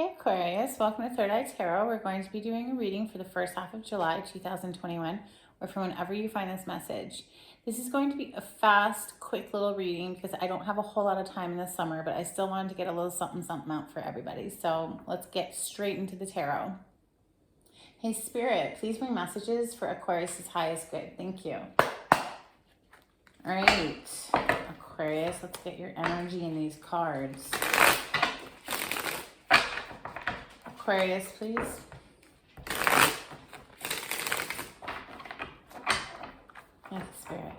Hey Aquarius, welcome to Third Eye Tarot. We're going to be doing a reading for the first half of July 2021, or for whenever you find this message. This is going to be a fast, quick little reading because I don't have a whole lot of time in the summer, but I still wanted to get a little something out for everybody. So let's get straight into the tarot. Hey Spirit, please bring messages for Aquarius' highest good. Thank you. All right, Aquarius, let's get your energy in these cards. Aquarius, please. Thank you, Spirit.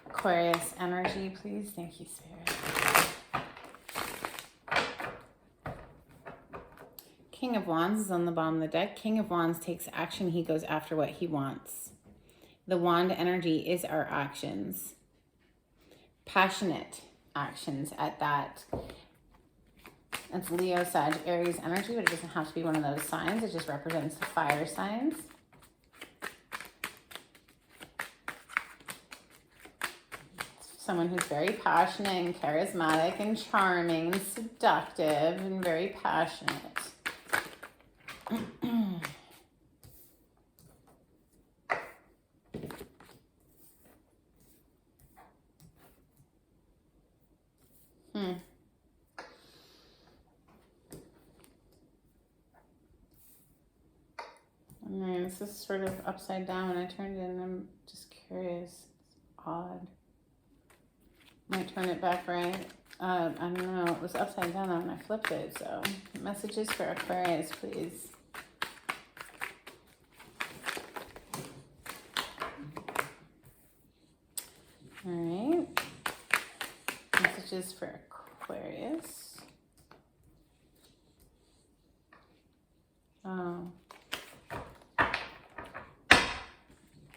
Aquarius energy, please. Thank you, Spirit. King of Wands is on the bottom of the deck. King of Wands takes action. He goes after what he wants. The wand energy is our actions. Passionate actions at that. It's Leo, Sag, Aries energy, but it doesn't have to be one of those signs. It just represents the fire signs. Someone who's very passionate and charismatic and charming and seductive and very passionate. I mean, this is sort of upside down when I turned it in. I'm just curious. It's odd. Might turn it back right. I don't know. It was upside down when I flipped it. So, messages for Aquarius, please. All right. Messages for Aquarius. Oh.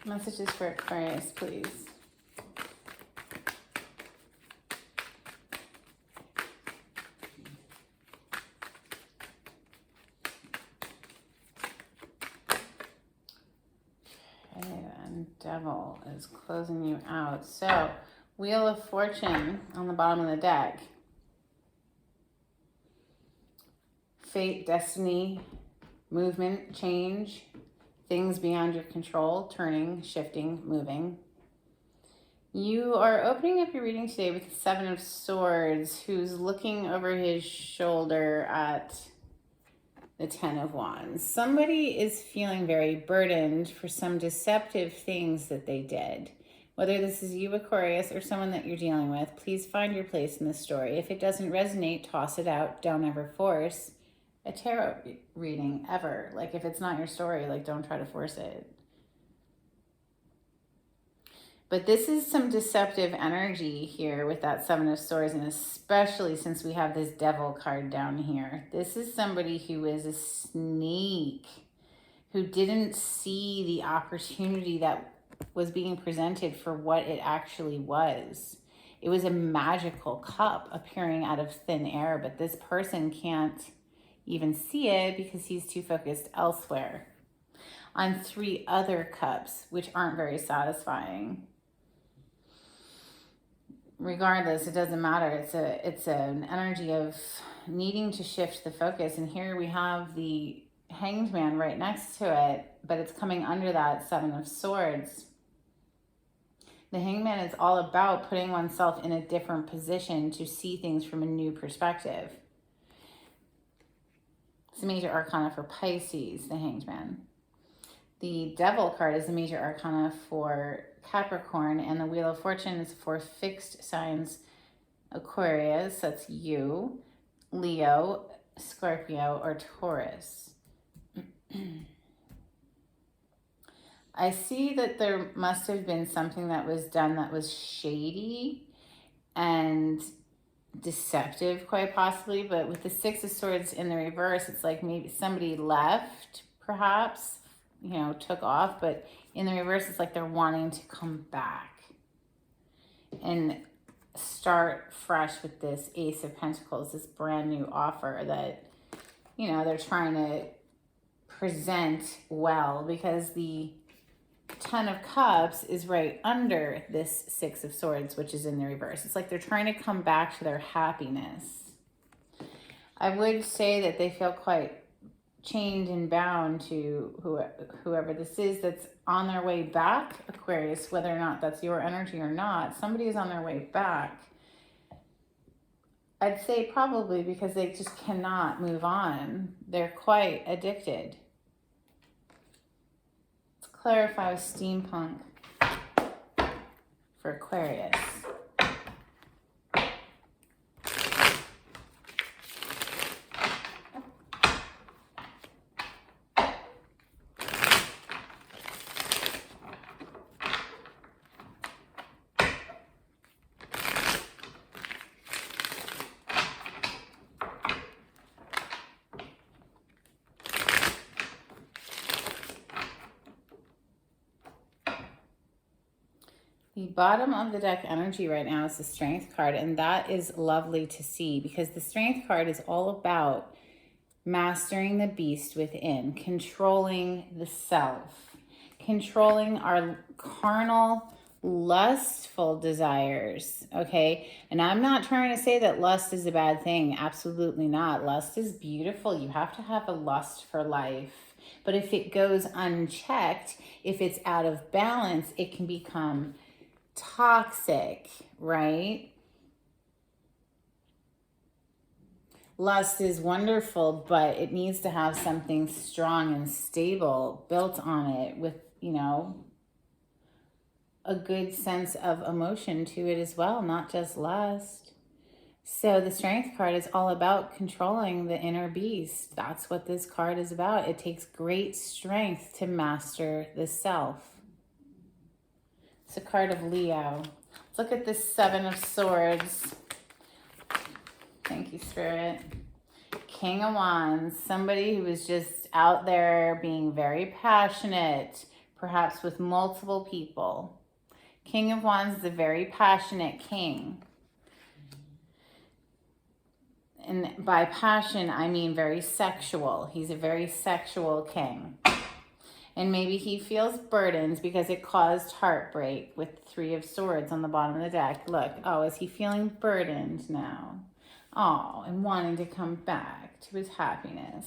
Messages for Aquarius, please. Devil is closing you out. So, Wheel of Fortune on the bottom of the deck. Fate, destiny, movement, change, things beyond your control, turning, shifting, moving. You are opening up your reading today with the Seven of Swords, who's looking over his shoulder at the Ten of Wands. Somebody is feeling very burdened for some deceptive things that they did. Whether this is you, Aquarius, or someone that you're dealing with, please find your place in the story. If it doesn't resonate, toss it out. Don't ever force a tarot reading, ever. Like, if it's not your story, like, don't try to force it. But this is some deceptive energy here with that Seven of Swords, and especially since we have this Devil card down here. This is somebody who is a sneak, who didn't see the opportunity that was being presented for what it actually was. It was a magical cup appearing out of thin air, but this person can't even see it because he's too focused elsewhere on three other cups, which aren't very satisfying. Regardless, it doesn't matter. It's an energy of needing to shift the focus. And here we have the Hanged Man right next to it, but it's coming under that Seven of Swords. The Hanged Man is all about putting oneself in a different position to see things from a new perspective. It's a major arcana for Pisces, the Hanged Man. The Devil card is a major arcana for Capricorn, and the Wheel of Fortune is for fixed signs: Aquarius, that's you, Leo, Scorpio, or Taurus. I see that there must have been something that was done that was shady and deceptive, quite possibly, but with the Six of Swords in the reverse, it's like maybe somebody left, perhaps, you know, took off, but in the reverse, it's like they're wanting to come back. And start fresh with this Ace of Pentacles, this brand new offer that, you know, they're trying to present well, because the Ten of Cups is right under this Six of Swords, which is in the reverse. It's like they're trying to come back to their happiness. I would say that they feel quite chained and bound to whoever this is that's on their way back, Aquarius, whether or not that's your energy or not. Somebody is on their way back. I'd say probably because they just cannot move on. They're quite addicted. Let's clarify with steampunk for Aquarius. The bottom of the deck energy right now is the Strength card, and that is lovely to see because the Strength card is all about mastering the beast within, controlling the self, controlling our carnal, lustful desires, okay? And I'm not trying to say that lust is a bad thing. Absolutely not. Lust is beautiful. You have to have a lust for life. But if it goes unchecked, if it's out of balance, it can become toxic, right? Lust is wonderful, but it needs to have something strong and stable built on it with, you know, a good sense of emotion to it as well, not just lust. So the Strength card is all about controlling the inner beast. That's what this card is about. It takes great strength to master the self. It's a card of Leo. Let's look at this Seven of Swords. Thank you, Spirit. King of Wands, somebody who is just out there being very passionate, perhaps with multiple people. King of Wands is a very passionate king. And by passion, I mean very sexual. He's a very sexual king. And maybe he feels burdened because it caused heartbreak with Three of Swords on the bottom of the deck. Look, oh, is he feeling burdened now? Oh, and wanting to come back to his happiness.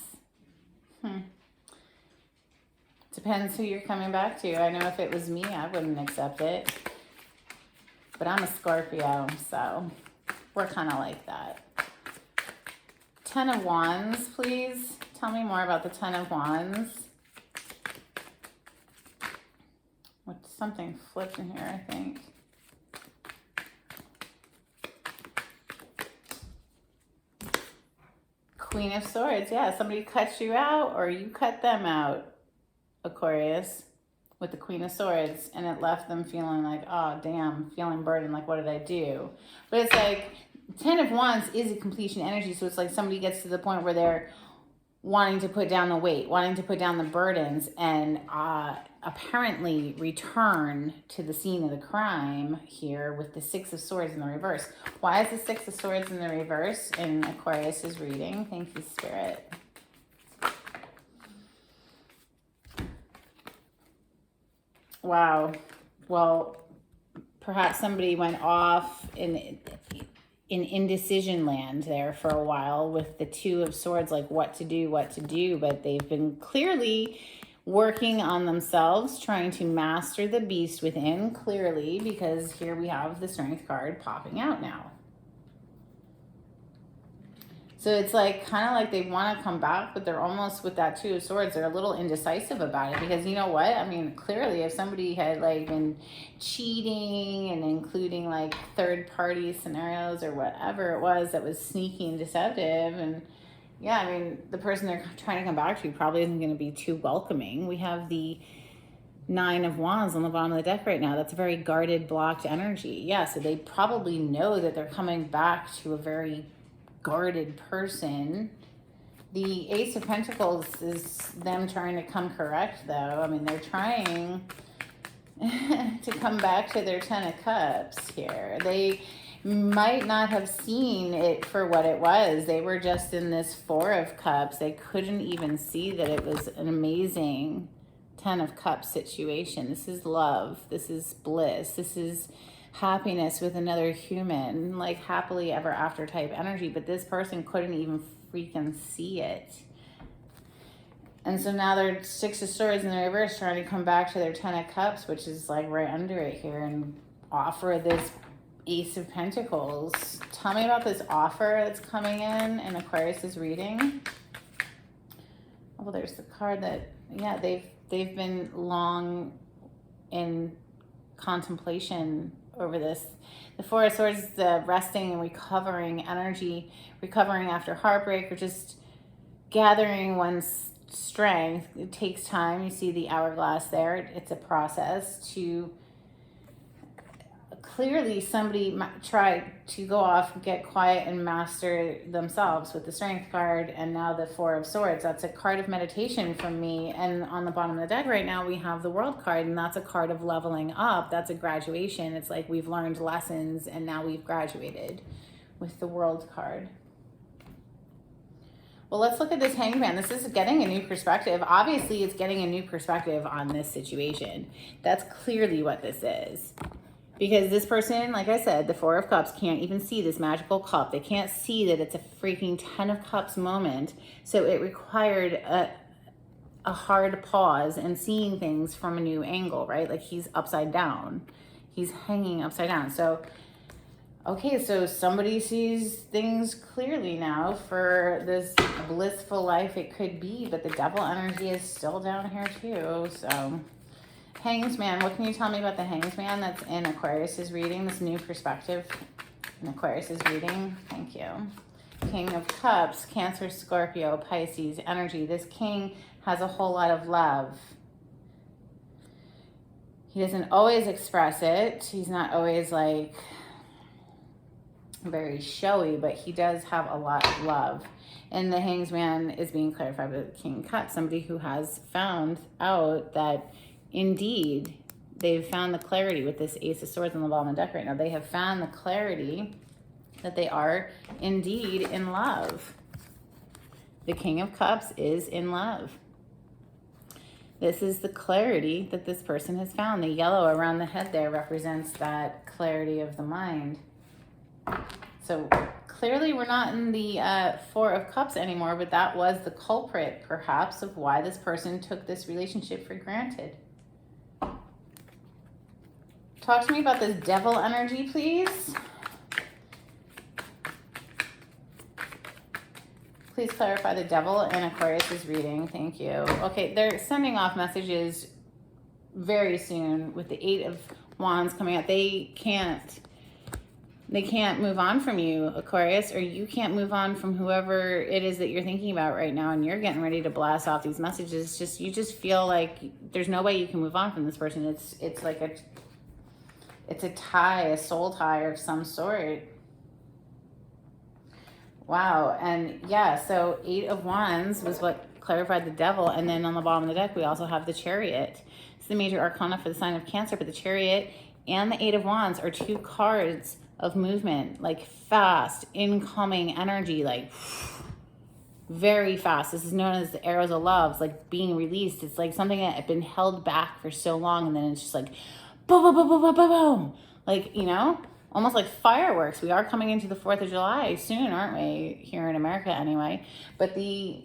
Depends who you're coming back to. I know if it was me, I wouldn't accept it. But I'm a Scorpio, so we're kind of like that. Ten of Wands, please. Tell me more about the Ten of Wands. Something flipped in here, I think. Queen of Swords, yeah, somebody cuts you out or you cut them out, Aquarius, with the Queen of Swords, and it left them feeling like, oh, damn, feeling burdened, like, what did I do? But it's like, Ten of Wands is a completion energy, so it's like somebody gets to the point where they're wanting to put down the weight, wanting to put down the burdens, and apparently return to the scene of the crime here with the Six of Swords in the reverse. Why is the Six of Swords in the reverse in Aquarius's reading? Thank you, Spirit. Wow. Well, perhaps somebody went off in indecision land there for a while with the Two of Swords, like what to do, but they've been clearly working on themselves, trying to master the beast within, clearly, because here we have the Strength card popping out now. So it's like kind of like they want to come back, but they're almost, with that Two of Swords, they're a little indecisive about it, because you know what? I mean, clearly if somebody had like been cheating and including like third party scenarios or whatever it was that was sneaky and deceptive, and yeah, I mean, the person they're trying to come back to probably isn't going to be too welcoming. We have the Nine of Wands on the bottom of the deck right now. That's a very guarded, blocked energy. Yeah, so they probably know that they're coming back to a very guarded person. The Ace of Pentacles is them trying to come correct, though. I mean, they're trying to come back to their Ten of Cups here. might not have seen it for what it was. They were just in this Four of Cups. They couldn't even see that it was an amazing Ten of Cups situation. This is love. This is bliss. This is happiness with another human, like happily ever after type energy. But this person couldn't even freaking see it. And so now they're Six of Swords in the reverse, trying to come back to their Ten of Cups, which is like right under it here, and offer this Ace of Pentacles. Tell me about this offer that's coming in Aquarius's reading. Oh, well, there's the card that, yeah, they've been long in contemplation over this. The Four of Swords is the resting and recovering energy, recovering after heartbreak, or just gathering one's strength. It takes time. You see the hourglass there. It's a process to clearly somebody tried to go off, get quiet, and master themselves with the Strength card, and now the Four of Swords. That's a card of meditation from me. And on the bottom of the deck right now, we have the World card, and that's a card of leveling up. That's a graduation. It's like we've learned lessons, and now we've graduated with the World card. Well, let's look at this Hangman. This is getting a new perspective. Obviously, it's getting a new perspective on this situation. That's clearly what this is. Because this person, like I said, the Four of Cups, can't even see this magical cup. They can't see that it's a freaking Ten of Cups moment. So it required a hard pause and seeing things from a new angle, right? Like he's upside down. He's hanging upside down. So, okay, so somebody sees things clearly now for this blissful life it could be, but the Devil energy is still down here too, so... Hangsman, what can you tell me about the Hangsman that's in Aquarius's reading, this new perspective in Aquarius's reading? Thank you. King of Cups, Cancer, Scorpio, Pisces energy. This king has a whole lot of love. He doesn't always express it. He's not always like very showy, but he does have a lot of love. And the Hangsman is being clarified with the King of Cups, somebody who has found out that indeed, they've found the clarity with this Ace of Swords on the bottom of the deck right now. They have found the clarity that they are indeed in love. The King of Cups is in love. This is the clarity that this person has found. The yellow around the head there represents that clarity of the mind. So clearly we're not in the Four of Cups anymore, but that was the culprit, perhaps, of why this person took this relationship for granted. Talk to me about this Devil energy, please. Please clarify the Devil in Aquarius's reading. Thank you. Okay, they're sending off messages very soon with the Eight of Wands coming out. They can't move on from you, Aquarius, or you can't move on from whoever it is that you're thinking about right now, and you're getting ready to blast off these messages. Just you just feel like there's no way you can move on from this person. It's like it's a tie, a soul tie of some sort. Wow. And yeah, so Eight of Wands was what clarified the Devil. And then on the bottom of the deck, we also have the Chariot. It's the major arcana for the sign of Cancer, but the Chariot and the Eight of Wands are two cards of movement, like fast, incoming energy, like very fast. This is known as the arrows of love. It's like being released. It's like something that had been held back for so long, and then it's just like boom, boom, boom, boom, boom, boom, boom. Like, you know, almost like fireworks. We are coming into the 4th of July soon, aren't we? Here in America anyway. But the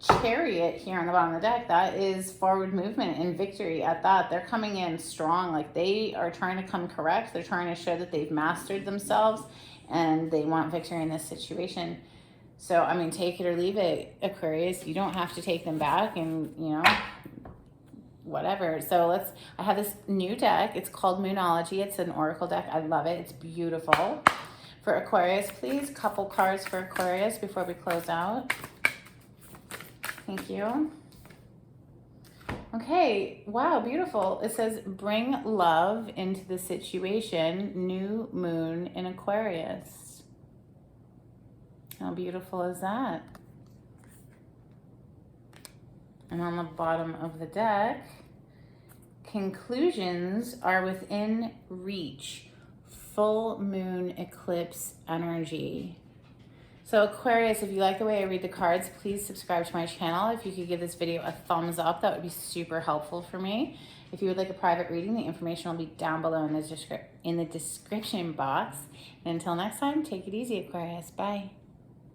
Chariot here on the bottom of the deck, that is forward movement and victory at that. They're coming in strong. Like they are trying to come correct. They're trying to show that they've mastered themselves and they want victory in this situation. So, I mean, take it or leave it, Aquarius. You don't have to take them back and, you know, whatever. So I have this new deck. It's called Moonology. It's an oracle deck. I love it. It's beautiful. For Aquarius, please, couple cards for Aquarius before we close out. Thank you. Okay, wow, beautiful. It says, bring love into the situation, new moon in Aquarius. How beautiful is that? And on the bottom of the deck, conclusions are within reach. full moon eclipse energy. So Aquarius, if you like the way I read the cards, please subscribe to my channel. If you could give this video a thumbs up, that would be super helpful for me. If you would like a private reading, the information will be down below in the description box. And until next time, take it easy, Aquarius. Bye.